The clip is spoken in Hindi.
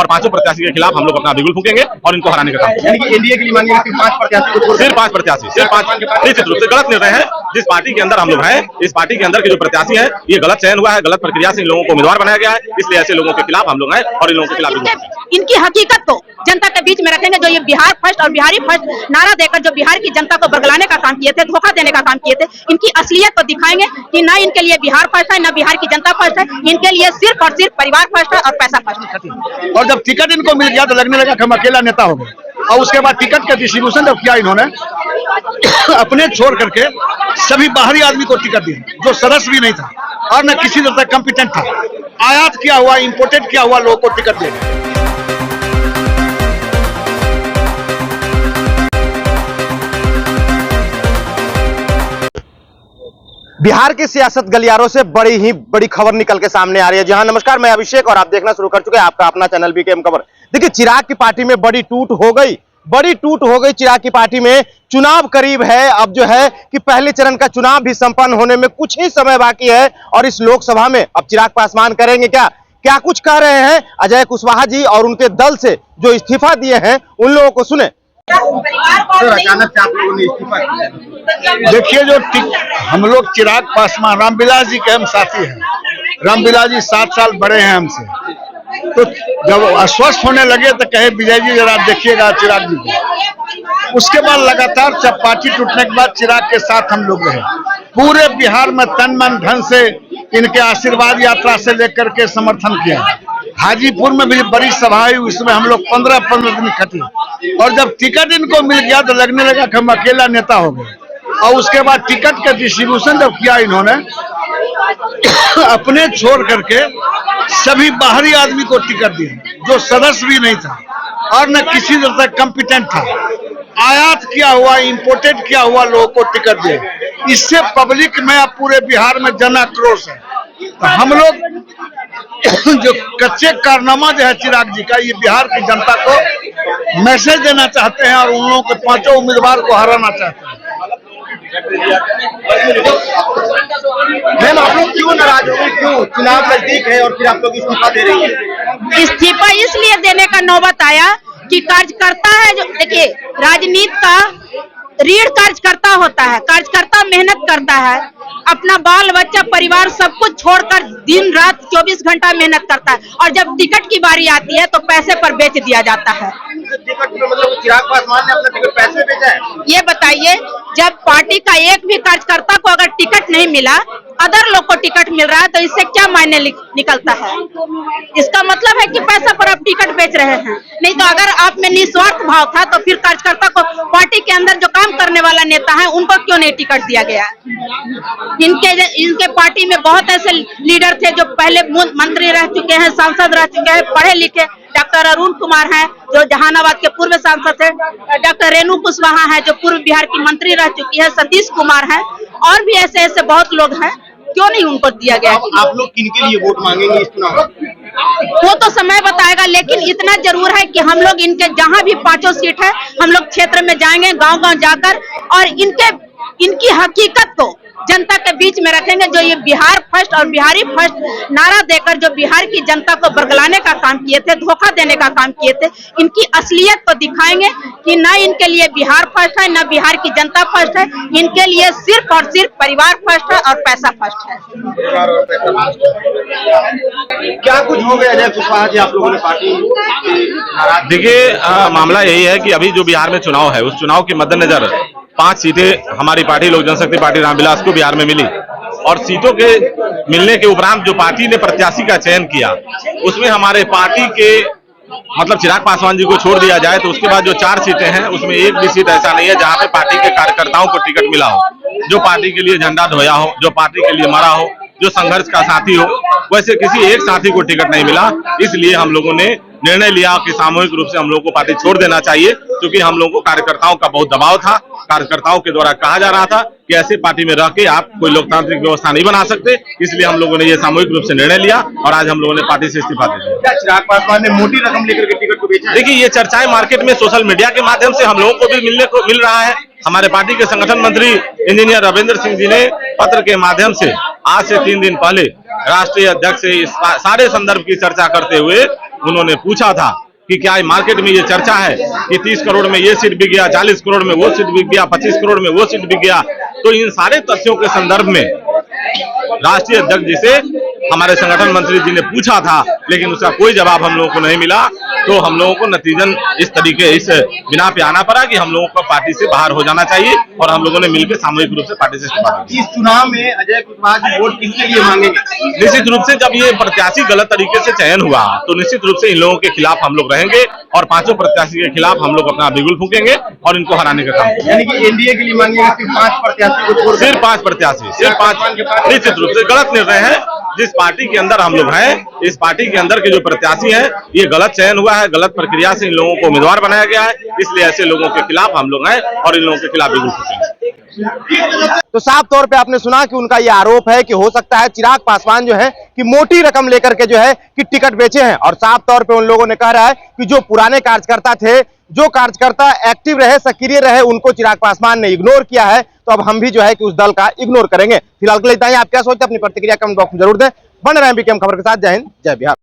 और पांचों प्रत्याशी के खिलाफ हम लोग अपना बिगुल फूकेंगे और इनको हराने का काम करेंगे। एनडीए के लिए मांगेंगे सिर्फ 5 प्रत्याशी, सिर्फ 5 प्रत्याशी, सिर्फ 5 निश्चित रूप से गलत निर्णय है। जिस पार्टी के अंदर हम लोग हैं, इस पार्टी के अंदर के जो प्रत्याशी हैं, ये गलत चयन हुआ है, गलत प्रक्रिया से इन लोगों को उम्मीदवार बनाया गया है, इसलिए ऐसे लोगों के खिलाफ हम लोग हैं और इन लोगों के खिलाफ इनकी हकीकत को जनता के बीच में रखेंगे। जो ये बिहार फर्स्ट और बिहारी फर्स्ट नारा देकर जो बिहार की जनता को बरगलाने का काम किए थे, धोखा देने का काम किए थे, इनकी असलियत को दिखाएंगे कि ना इनके लिए बिहार फर्स्ट है, ना बिहार की जनता फर्स्ट है, इनके लिए सिर्फ और सिर्फ परिवार फर्स्ट है और पैसा फर्स्ट है। और जब टिकट इनको मिल गया तो लगने लगा कि हम अकेला नेता हो गए, और उसके बाद टिकट का डिस्ट्रीब्यूशन जब किया इन्होंने अपने छोड़ करके सभी बाहरी आदमी को टिकट दिया, जो सदस्य भी नहीं था और न किसी तरह कॉम्पिटेंट था। आयात किया हुआ, इंपोर्टेड किया हुआ लोगों को टिकट दिया। बिहार की सियासत गलियारों से बड़ी ही बड़ी खबर निकल के सामने आ रही है। जहां नमस्कार, मैं अभिषेक और आप देखना शुरू कर चुके हैं आपका अपना चैनल बीकेएम खबर। देखिए, चिराग की पार्टी में बड़ी टूट हो गई, चिराग की पार्टी में। चुनाव करीब है, अब जो है कि पहले चरण का चुनाव भी संपन्न होने में कुछ ही समय बाकी है और इस लोकसभा में अब चिराग पासवान करेंगे क्या कुछ कह रहे हैं अजय कुशवाहा जी और उनके दल से जो इस्तीफा दिए हैं उन लोगों को सुने। अचानक से आप लोगों ने इस्तीफा किया। देखिए, जो हम लोग चिराग पासवान, रामविलास जी के हम साथी हैं। रामविलास जी 7 साल बड़े हैं हमसे, तो जब अस्वस्थ होने लगे तो कहे विजय जी जरा देखिएगा चिराग जी को। उसके बाद लगातार जब पार्टी टूटने के बाद चिराग के साथ हम लोग रहे, पूरे बिहार में तन मन धन से इनके आशीर्वाद यात्रा से लेकर के समर्थन किया। हाजीपुर में भी बड़ी सभा हुई, उसमें हम लोग 15 दिन इकट्ठे, और जब टिकट इनको मिल गया तो लगने लगा कि हम अकेला नेता हो गए, और उसके बाद टिकट का डिस्ट्रीब्यूशन जब किया इन्होंने अपने छोड़ करके सभी बाहरी आदमी को टिकट दिया, जो सदस्य भी नहीं था और न किसी तरह कॉम्पिटेंट था। आयात किया हुआ, इंपोर्टेड किया हुआ लोगों को टिकट दिया। इससे पब्लिक में अब पूरे बिहार में जन आक्रोश है। तो हम लोग जो कच्चे कारनामा जो है चिराग जी का, ये बिहार की जनता को मैसेज देना चाहते हैं और उन लोगों के 5 उम्मीदवार को हराना चाहते हैं। मैम, आप लोग क्यों नाराज हो गए? क्यों? चुनाव नजदीक है और फिर आप लोग इस्तीफा दे रही हैं। इस्तीफा इसलिए देने का नौबत आया कि कार्यकर्ता है, जो देखिए राजनीति का रीढ़ कार्यकर्ता होता है। कार्यकर्ता मेहनत करता है, अपना बाल बच्चा परिवार सब कुछ छोड़कर दिन रात 24 घंटा मेहनत करता है, और जब टिकट की बारी आती है तो पैसे पर बेच दिया जाता है। टिकट में मतलब चिराग पासवान ने अपना टिकट पैसे में बेचा है? ये बताइए, जब पार्टी का एक भी कार्यकर्ता को अगर टिकट नहीं मिला, अदर लोग को टिकट मिल रहा है, तो इससे क्या मायने निकलता है? इसका मतलब है कि पैसा पर आप टिकट बेच रहे हैं। नहीं तो अगर आप में निस्वार्थ भाव था तो फिर कार्यकर्ता को, पार्टी के अंदर जो काम करने वाला नेता है, उनको क्यों नहीं टिकट दिया गया? इनके पार्टी में बहुत ऐसे लीडर थे जो पहले मंत्री रह चुके हैं, सांसद रह चुके हैं, पढ़े लिखे। डॉक्टर अरुण कुमार हैं जो जहानाबाद के पूर्व सांसद थे, डॉक्टर रेणु कुशवाहा हैं जो पूर्व बिहार की मंत्री रह चुकी है, सतीश कुमार हैं, और भी ऐसे बहुत लोग हैं। क्यों नहीं उनको दिया गया? आप लोग किनके लिए वोट मांगेंगे इस चुनाव में? वो तो समय बताएगा, लेकिन इतना जरूर है कि हम लोग इनके जहां भी 5 सीट है, हम लोग क्षेत्र में जाएंगे, गांव-गांव जाकर, और इनकी हकीकत को जनता के बीच में रखेंगे। जो ये बिहार फर्स्ट और बिहारी फर्स्ट नारा देकर जो बिहार की जनता को बरगलाने का काम किए थे, धोखा देने का काम किए थे, इनकी असलियत को दिखाएंगे कि ना इनके लिए बिहार फर्स्ट है, ना बिहार की जनता फर्स्ट है, इनके लिए सिर्फ और सिर्फ परिवार फर्स्ट है और पैसा फर्स्ट है। क्या कुछ हो गया अजय कुशवाहा जी आप लोगों ने पार्टी? देखिए, मामला यही है कि अभी जो बिहार में चुनाव है, उस चुनाव के मद्देनजर 5 सीटें हमारी पार्टी लोक जनशक्ति पार्टी रामविलास को बिहार में मिली, और सीटों के मिलने के उपरांत जो पार्टी ने प्रत्याशी का चयन किया, उसमें हमारे पार्टी के मतलब चिराग पासवान जी को छोड़ दिया जाए तो उसके बाद जो 4 सीटें हैं उसमें एक भी सीट ऐसा नहीं है जहां पे पार्टी के कार्यकर्ताओं को टिकट मिला हो, जो पार्टी के लिए झंडा ढोया हो, जो पार्टी के लिए मरा हो, जो संघर्ष का साथी हो, वैसे किसी एक साथी को टिकट नहीं मिला। इसलिए हम लोगों ने निर्णय लिया कि सामूहिक रूप से हम लोगों को पार्टी छोड़ देना चाहिए, क्योंकि हम लोगों को कार्यकर्ताओं का बहुत दबाव था। कार्यकर्ताओं के द्वारा कहा जा रहा था कि ऐसे पार्टी में रह के आप कोई लोकतांत्रिक व्यवस्था नहीं बना सकते, इसलिए हम लोगों ने ये सामूहिक रूप से निर्णय लिया और आज हम लोगों ने पार्टी से इस्तीफा दे दिया। क्या चिराग पासवान ने मोटी रकम लेकर के टिकट को बेचा? देखिए, ये चर्चाएं मार्केट में सोशल मीडिया के माध्यम से हम लोगों को भी मिल रहा है। हमारे पार्टी के संगठन मंत्री इंजीनियर रविंद्र सिंह जी ने पत्र के माध्यम से आज से 3 दिन पहले राष्ट्रीय अध्यक्ष से इस सारे संदर्भ की चर्चा करते हुए उन्होंने पूछा था कि क्या मार्केट में ये चर्चा है कि 30 करोड़ में ये सीट बिक गया, 40 करोड़ में वो सीट बिक गया, 25 करोड़ में वो सीट बिक गया। तो इन सारे तथ्यों के संदर्भ में राष्ट्रीय अध्यक्ष जी से हमारे संगठन मंत्री जी ने पूछा था, लेकिन उसका कोई जवाब हम लोगों को नहीं मिला। तो हम लोगों को नतीजन इस बिना पे आना पड़ा कि हम लोगों को पार्टी से बाहर हो जाना चाहिए और हम लोगों ने मिलकर सामूहिक रूप से पार्टी से इस्तीफा दिया। इस चुनाव में अजय कुशवाहा वोट किसके लिए मांगेंगे? निश्चित रूप से जब ये प्रत्याशी गलत तरीके से चयन हुआ तो निश्चित रूप से इन लोगों के खिलाफ हम लोग रहेंगे और पांचों प्रत्याशी के खिलाफ हम लोग अपना बिगुल फूकेंगे और इनको हराने का काम करेंगे। यानी कि एनडीए के लिए मांगेगा सिर्फ 5 प्रत्याशी को छोड़, सिर्फ 5 प्रत्याशी, सिर्फ 5। निश्चित रूप से गलत निर्णय है। जिस पार्टी के अंदर हम लोग हैं, इस पार्टी के अंदर के जो प्रत्याशी हैं, ये गलत चयन हुआ है, गलत प्रक्रिया से इन लोगों को उम्मीदवार बनाया गया है। इसलिए ऐसे लोगों के खिलाफ हम लोग हैं और इन लोगों के खिलाफ बिगुल फूकेंगे। तो साफ तौर पे आपने सुना कि उनका यह आरोप है कि हो सकता है चिराग पासवान जो है कि मोटी रकम लेकर के जो है कि टिकट बेचे हैं। और साफ तौर पे उन लोगों ने कहा है कि जो पुराने कार्यकर्ता थे, जो कार्यकर्ता एक्टिव रहे, सक्रिय रहे, उनको चिराग पासवान ने इग्नोर किया है। तो अब हम भी जो है कि उस दल का इग्नोर करेंगे। फिलहाल के लिए इतना ही। आप क्या सोचते हैं अपनी प्रतिक्रिया कमेंट बॉक्स में जरूर दें। बन रहे हैं बीकेएम खबर के साथ। जय हिंद, जय बिहार।